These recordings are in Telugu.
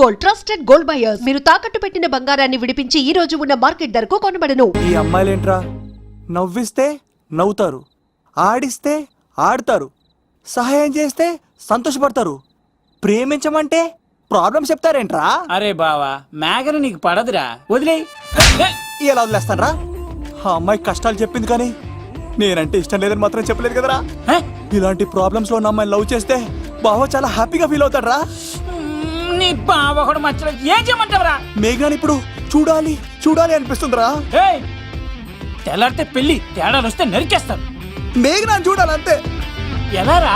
Gold, trusted gold buyers. మీరు తాకట్టు పెట్టిన బంగారాన్ని విడిపించి ఈ రోజు ఉన్న మార్కెట్ ధరకు కొనబడను. ఈ అమ్మాయిలేంట్రా నవ్విస్తే నవ్వుతారు, ఆడిస్తే ఆడతారు, సహాయం చేస్తే సంతోషపడతారు, ప్రేమించమంటే ప్రాబ్లం చెప్తారేంట్రా? అరే బావా, మేఘన నీకు పడదురా, వదిలే. ఎలా వదిలేస్తానరా? ఆ అమ్మాయి కష్టాలు చెప్పింది కానీ నేనంటే ఇష్టం లేదని మాత్రం చెప్పలేదు కదరా. ఇలాంటి ప్రాబ్లమ్స్ లో ఉన్న అమ్మాయిని లవ్ చేస్తే బావ చాలా హ్యాపీగా ఫీల్ అవుతాడు రా. నీ బావ కూడా మచ్చలేదు, ఏం చేయమంటావురా? మేఘనాని ఇప్పుడు చూడాలి చూడాలి అనిపిస్తుందిరా. తెల్లారితే పెళ్లి, తేడాలు వస్తే నరికేస్తారు. మేఘనాని చూడాలంతే. ఎలా రా?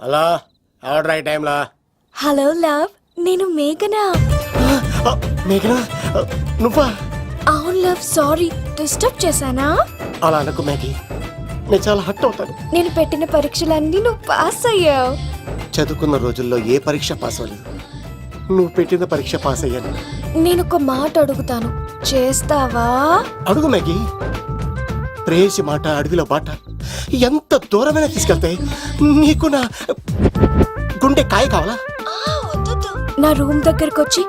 హలో, ఆర్డర్ అయ్యే టైంలా. హలో లవ్, నేను మేఘనా. మేఘనా నువ్వా? అవును లవ్, సారీ డిస్టర్బ్ చేశానా? అలా అనకు మ్యాగీ, నేను చాలా హర్ట్ అవుతాను. నేను పెట్టిన పరీక్షలన్నీ నువ్వు పాస్ అయ్యావు. చదువుకున్న రోజుల్లో ఏ పరీక్ష పాస్ అవ్వలేదు, నువ్వు పెట్టిన పరీక్ష పాస్ అయ్యాను. నేను ఒక మాట అడుగుతాను, చేస్తావా? అడుగు మ్యాగీ. ప్రేయసి మాట అడవిలో బాట ఎంత దూరమైనా తీసుకెళ్తాయి. నీకు నా గుండె కాయ కావాలా? నా రూమ్ దగ్గరకు వచ్చి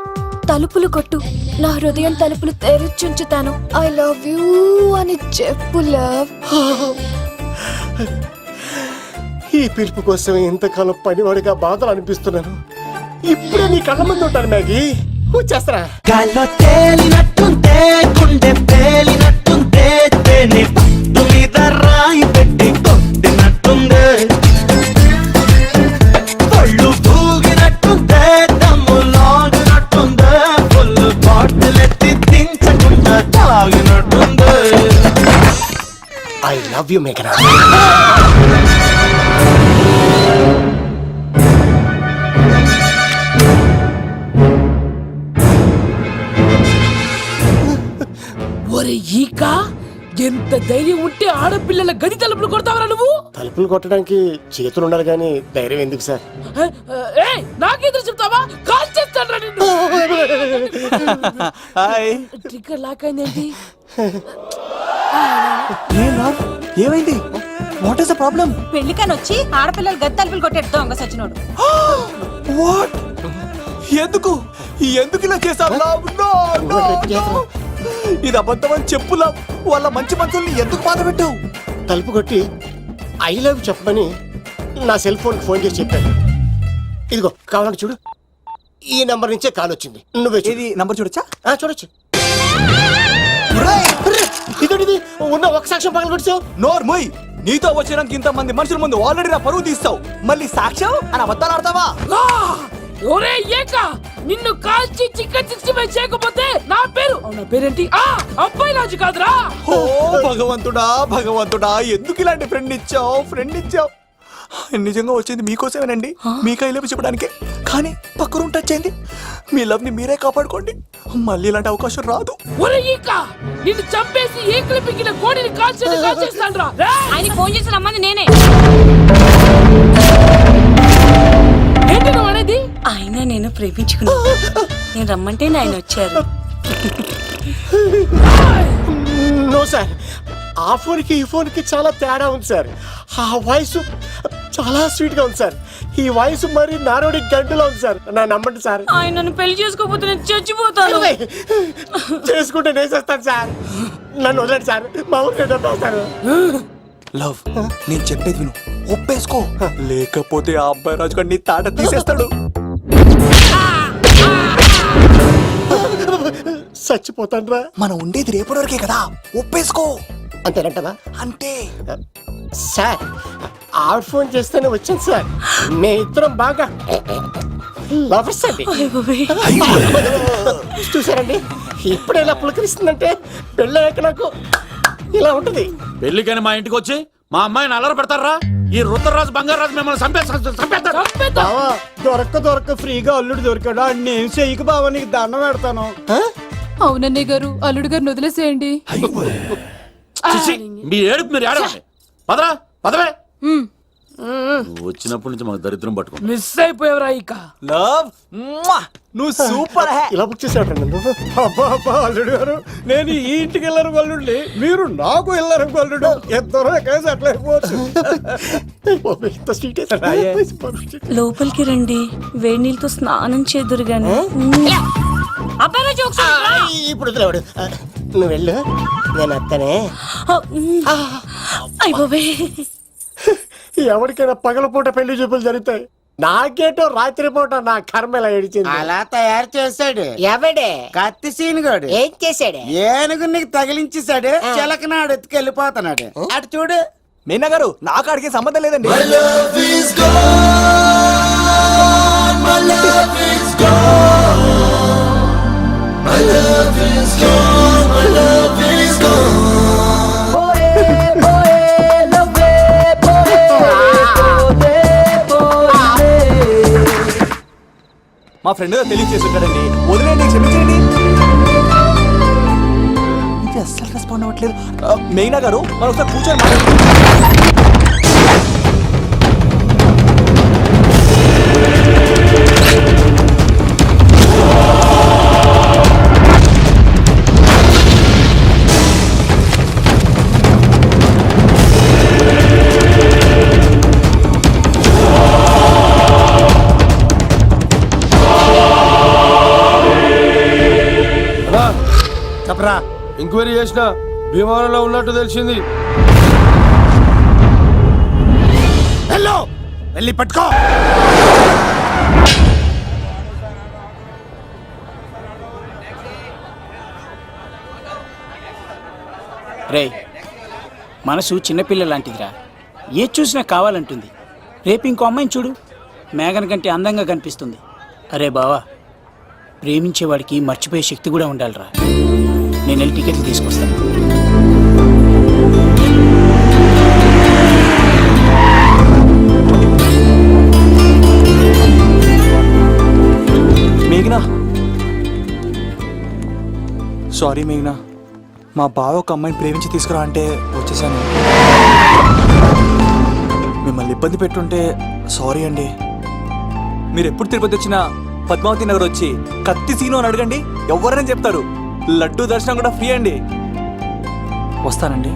తలుపులు కొట్టు, నా హృదయం తలుపులు తెరిచుంచుతాను. ఐ లవ్ యూ అని చెప్పు లవ్. ఈ పిలుపు కోసం ఇంతకాలం పనివాడిగా బాధలు అనిపిస్తున్నాను. ఇప్పుడే నీ కళ్ళ ముందు ఉంటాను మ్యాగీ, వచ్చేస్తారా? గాల్లో తేలినట్టుంటే, గుండె పేలినట్టుంటే, తేనె పట్టు మీద రాయి పెట్టి కొట్టినట్టుందే, పళ్ళు తూగినట్టుందే, దమ్ము లాగినట్టుందే, ఫుల్ బాటిల్ ఎత్తి దించకుండా తాగినట్టుందే. ఐ లవ్ యూ మేఘనా. ఒరే ఈక, ఎంత ధైర్యం ఉంటే ఆడపిల్లల గది తలుపులు కొడతావరా నువ్వు? తలుపులు కొట్టడానికి చేతులు ఉండాలి కానీ ధైర్యం ఎందుకు సార్? నాకెదురు చెప్తావా? కాల్ చేస్తాను నిన్ను. హాయ్. ట్రిగ్గర్ లాక్ అయిందేంటి? ఏమైంది? What is the problem? పెళ్లికని వచ్చి ఆడపిల్లలు గది తలుపులు కొట్టాడు దొంగ సచ్చినోడు. వాట్? ఎందుకు ఎందుకు ఇలా చేసావు? ఇది అబద్ధం అని చెప్పులా వాళ్ళ మంచి మనుషుల్ని ఎందుకు బాధ పెట్టావు? తలుపు కొట్టి ఐ లవ్ చెప్పమని నా సెల్ ఫోన్ ఫోన్ చేసి చెప్పాను. ఇదిగో కావాలంటే చూడు, ఈ నంబర్ నుంచే కాల్ వచ్చింది. నువ్వే ఇది నంబర్ చూడొచ్చా? చూడొచ్చు. ఇదేంటిది? ఉన్న ఒక సాక్ష్యం పగల కొట్టావు. నోర్ మొయ్. నీతో వచ్చినాక ఇంతమంది మనుషుల ముందు ఆల్రెడీ నా పరువు తీస్తావు, మళ్ళీ సాక్ష్యం అని అబద్ధాలు ఆడతావా? ఒరే ఏక, నిన్ను కాల్చి చికెన్ 65 చేయకపోతే నా పేరేంటి? అబ్బాయి రాజు కాదురా. ఓ భగవంతుడా భగవంతుడా, ఎందుకు ఇలాంటి ఫ్రెండ్ ఇచ్చావు? నిజంగా వచ్చింది మీకోసమేనండి, మీకు ఐ లవ్ చెప్పడానికే. కానీ పక్క రూమ్ టచ్ అయింది. మీ లవ్ ని మీరే కాపాడుకోండి, మళ్ళీ ఇలాంటి అవకాశం రాదు. ఒరే ఈక, నిన్ను చంపేసి ఏకలు పిగిన కోడిని కాల్చేస్తాను రా. ఆయన ఫోన్ చేసి రమ్మని నేనే. ఏంటి నువ్వు అనేది? ఆయన నేను ప్రేమించుకున్నా, నేను రమ్మంటే ఆయన వచ్చారు. నో సార్, ఆ ఫోన్కి ఈ ఫోన్కి చాలా తేడా ఉంది సార్. ఆ వాయిస్ చాలా స్వీట్ గా ఉంది సార్. ఈ వాయిస్ మరి నారోడి గంటలో ఉంది సార్. నా నమ్మండి సార్. ఆయన నన్ను పెళ్లి చేసుకోకపోతే నేను చచ్చిపోతాను. చేసుకుంటే నేను చేస్తాను సార్. నన్ను వదలండి సార్, మా ఊరికి డబ్బేస్తారు. లవ్, నేను చెప్పేది విను, ఒప్పేసుకో, లేకపోతే ఆ అబ్బాయి రాజు గారిని తాట తీసేస్తాడు. చచ్చిపోతాను రా. మనం ఉండేది రేపటి వరకే కదా, ఒప్పేసుకో. అంతేనంటదా? అంటే సార్, ఆవిడ ఫోన్ చేస్తేనే వచ్చాను సార్. మే ఇద్దరం బాగా లవర్స్ అండి. చూసారండి, ఇప్పుడు ఎలా పులకరిస్తుందంటే పెళ్ళయ్యాక నాకు ఇలా ఉంటది. పెళ్లికని మా ఇంటికి వచ్చి మా అమ్మాయిని అల్లరి పెడతారా? ఈ రుద్రరాజు బంగారాజు మిమ్మల్ని చంపేస్తాడు. దొరక్క ఫ్రీగా అల్లుడు దొరికాడు. నేను చెయ్యికి బావ నీకు దండం పెడతాను. అవునన్నయ్య గారు, అల్లుడు గారిని వదిలేసేయండి. మీ ఏడుపు మీరు ఏడవండి. పదరా పదవే. నువ్వు వచ్చినప్పటి నుంచి మాకు దరిద్రం పట్టుకో. మిస్ అయిపోయావురా ఇక. లవ్ నువ్వు సూపర్ హే. ఇలా బుక్ చేసావు నువ్వు? అబ్బా అబ్బా అల్లుడు గారు, నేను ఈ ఇంటికి వెళ్ళరు గల్లుండి, మీరు నాకు వెళ్ళరు గల్లుడు, ఎంతరో కేసు అట్లా అయిపోవచ్చు. ఇంత స్వీట్ లోపలికి రండి, వేడి నీళ్ళతో స్నానం చేదురు గాని. అబ్బాయి జోక్స్ ఇప్పుడు వదిలేవాడు. నువ్వు వెళ్ళు, నేను అత్తనే. అయిపోవే. ఎవరికైనా పగలపూట పెళ్లి చూపులు జరుగుతాయి, నాకేటో రాత్రి పూట నా కర్మ ఇలా ఏడిచింది. అలా తయారు చేశాడు ఎవడే కత్తి సీనుగాడు. ఏం చేశాడు? ఏనుగు నీకు తగిలించేశాడు, చిలకనాడు ఎత్తుకెళ్ళిపోతున్నాడు. అటు చూడు. మీనా గారు, నాకు అడిగే సంబంధం లేదండి. మా ఫ్రెండ్ తెలియచేస్తుంటాడండి, వదిలేండి, క్షమించండి. ఇది అస్సలు రెస్పాండ్ అవ్వట్లేదు. మెయినా గారు, మనం ఒకసారి కూర్చొని చెప్పరా. ఎంక్వైరీ చేసిన భీమవరంలో ఉన్నట్టు తెలిసింది. హలో, వెళ్ళి పట్టుకో. రే, మనసు చిన్నపిల్ల లాంటిదిరా, ఏది చూసినా కావాలంటుంది. రేపు ఇంకో అమ్మాయిని చూడు, మేఘన్ కంటే అందంగా కనిపిస్తుంది. అరే బావా, ప్రేమించేవాడికి మర్చిపోయే శక్తి కూడా ఉండాలిరా. నేను వెళ్ళి టికెట్లు తీసుకొస్తాను. మేఘనా, సారీ మేఘనా, మా బావ ఒక అమ్మాయిని ప్రేమించి తీసుకురా అంటే వచ్చేసాను. మిమ్మల్ని ఇబ్బంది పెట్టుంటే సారీ అండి. మీరు ఎప్పుడు తిరుపతి వచ్చినా పద్మావతి నగర్ వచ్చి కత్తి సీను అని అడగండి, ఎవరైనా చెప్తారు. లడ్డూ దర్శనం కూడా ఫ్రీ అండి. వస్తానండి.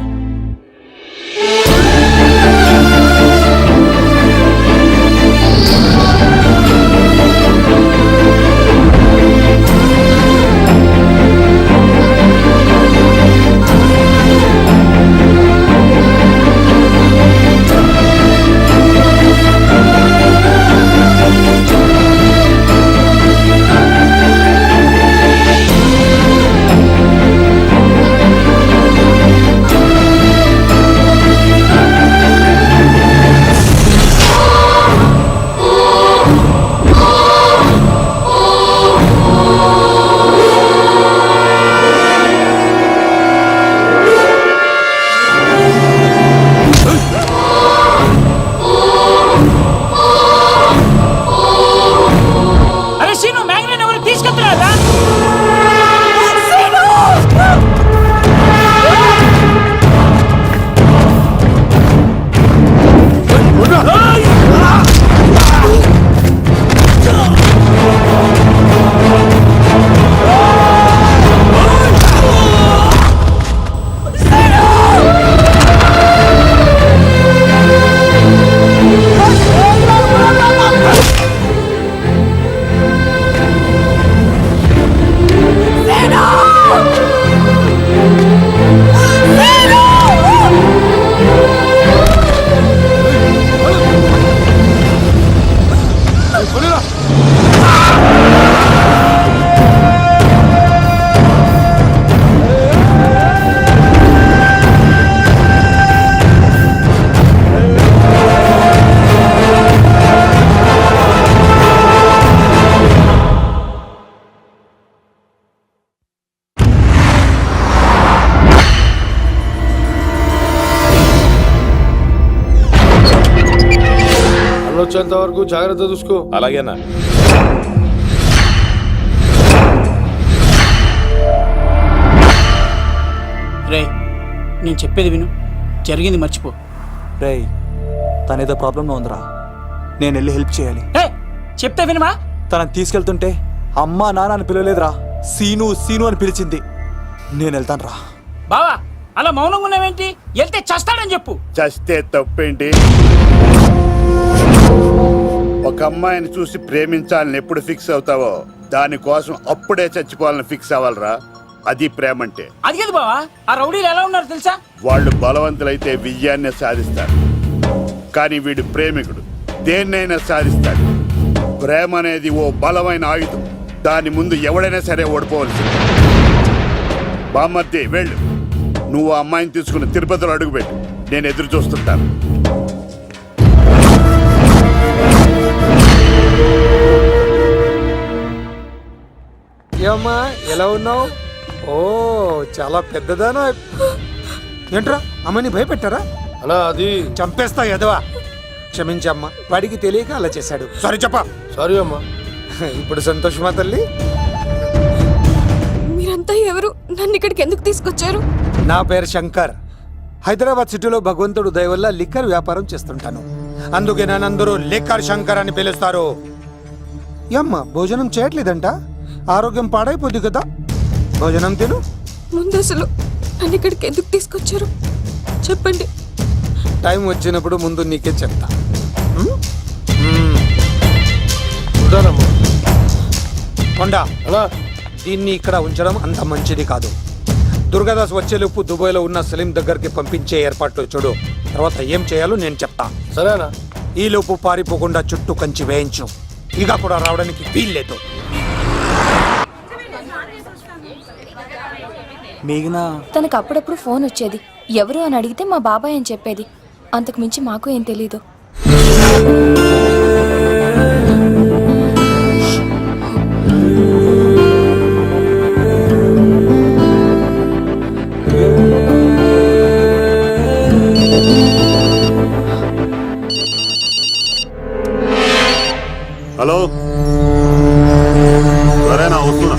వచ్చేంత వరకు జాగ్రత్త చూసుకో. అలాగేనా? రే, నేను చెప్పేది విను, జరిగింది మర్చిపో. రేయ్, తనేదో ప్రాబ్లంలో ఉందిరా, నేను వెళ్ళి హెల్ప్ చేయాలి. ఏ చెప్తే వినమా? తనని తీసుకెళ్తుంటే అమ్మా నాన్న అని పిలవలేదురా, సీను సీను అని పిలిచింది. నేను వెళ్తాను రా. బావా అలా మౌనంగా ఉన్నావేంటి? వెళ్తే చస్తాడని చెప్పు. చస్తే తప్పేంటి? ఒక అమ్మాయిని చూసి ప్రేమించాలని ఎప్పుడు ఫిక్స్ అవుతావో దానికోసం అప్పుడే చచ్చిపోవాలని ఫిక్స్ అవ్వాలరా. అది ప్రేమంటే. అది కదా బావా, ఆ రౌడీలు ఎలా ఉన్నారు తెలుసా? వాళ్ళు బలవంతులైతే విజయాన్ని సాధిస్తారు, కానీ వీడు ప్రేమికుడు దేన్నైనా సాధిస్తాడు. ప్రేమ అనేది ఓ బలమైన ఆయుధం, దాని ముందు ఎవడైనా సరే ఓడిపోవలసింది. బామ్మర్ది వెళ్ళు, నువ్వు ఆ అమ్మాయిని తీసుకుని తిరుపతిలో అడుగుపెట్టు, నేను ఎదురు చూస్తుంటాను. ఏమ్మా ఎలా ఉన్నావు? ఓ చాలా పెద్దదానా. ఏంట్రా అమ్మని భయపెట్టారా? అన్నా అది చంపేస్తా ఎదవా. క్షమించమ్మా, వాడికి తెలియక అలా చేశాడు. సారీ చెప్పా. సారీ అమ్మా. ఇప్పుడు సంతోషమా తల్లి? మీరంతా ఎవరు? నన్ను ఇక్కడికి ఎందుకు తీసుకొచ్చారు? నా పేరు శంకర్. హైదరాబాద్ సిటీలో భగవంతుడు దయ వల్ల లిక్కర్ వ్యాపారం చేస్తుంటాను, అందుకే నన్ను అందరూ లిక్కర్ శంకర్ అని పిలుస్తారు. అమ్మ భోజనం చేయట్లేదంట, ఆరోగ్యం పాడైపోద్ది కదా, భోజనం తిను. ముందు అసలు నన్ను ఇక్కడికి ఎందుకు తీసుకొచ్చారు చెప్పండి. టైం వచ్చినప్పుడు ముందు నీకే చెప్తా. ఉంటానమ్మా. కొండా అలా దీన్ని ఇక్కడ ఉంచడం అంత మంచిది కాదు. దుర్గాదాస్ వచ్చేలోపు దుబాయ్లో ఉన్న సలీం దగ్గరికి పంపించే ఏర్పాట్లు చూడు, తర్వాత ఏం చేయాలో నేను చెప్తా. సరేనా? ఈలోపు పారిపోకుండా చుట్టూ కంచి వేయించు, ఇక కూడా రావడానికి వీల్లేదు. మేఘనా, తనకు అప్పుడప్పుడు ఫోన్ వచ్చేది, ఎవరు అని అడిగితే మా బాబాయ్ అని చెప్పేది. అంతకు మించి మాకు ఏం తెలీదు. హలో, సరేనా? వస్తున్నా.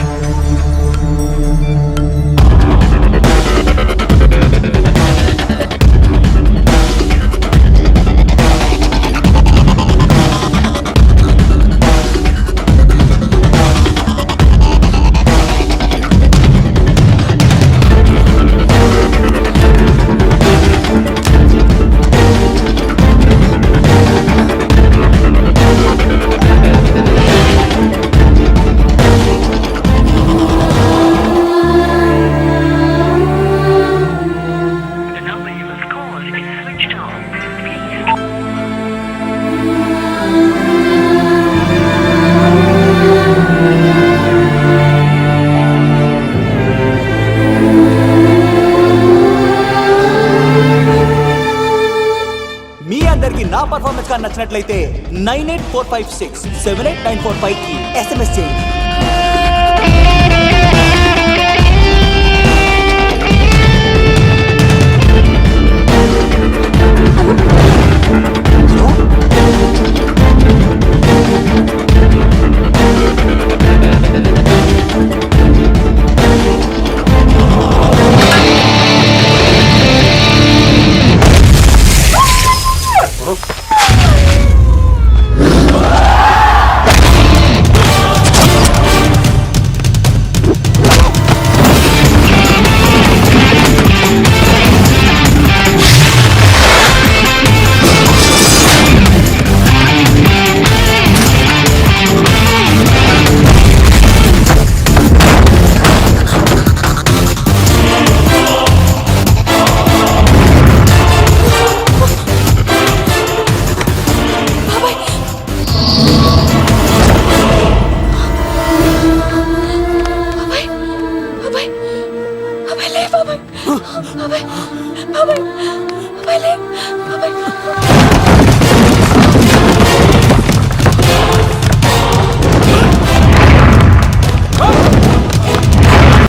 నా పర్ఫార్మెన్స్ గా నచ్చినట్లయితే 9845678945 కి SMS చేయండి.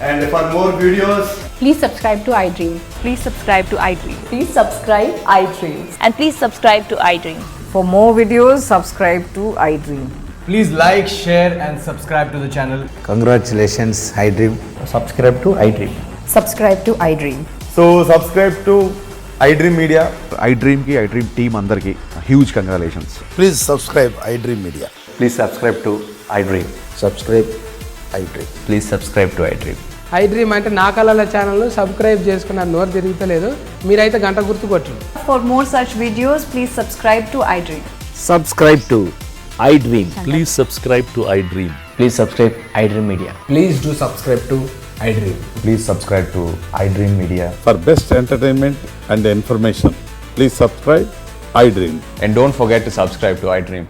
And for more videos, Please subscribe to iDream. Please subscribe to iDream. Please subscribe iDream. And please subscribe to iDream. For more videos, subscribe to iDream. Please like, share and subscribe to the channel. Congratulations, iDream. Subscribe to iDream. Subscribe to iDream. so subscribe to iDream Media. IDream team అందరికి huge congratulations. Please subscribe iDream Media. Please subscribe to iDream. Subscribe iDream. Please subscribe to iDream. IDream అంటే నా కళల ఛానల్ సబ్స్క్రైబ్ చేసుకున్న నోరు తిరుగుతలేదు, మీరైతే గంట గుర్తు కొట్టు. For more such videos, please subscribe to iDream. Subscribe to I dream. Please subscribe to I dream. Please subscribe I dream media. Please do subscribe to iDream. Please subscribe to I dream media. For best entertainment and information, please subscribe iDream. And don't forget to subscribe to I dream.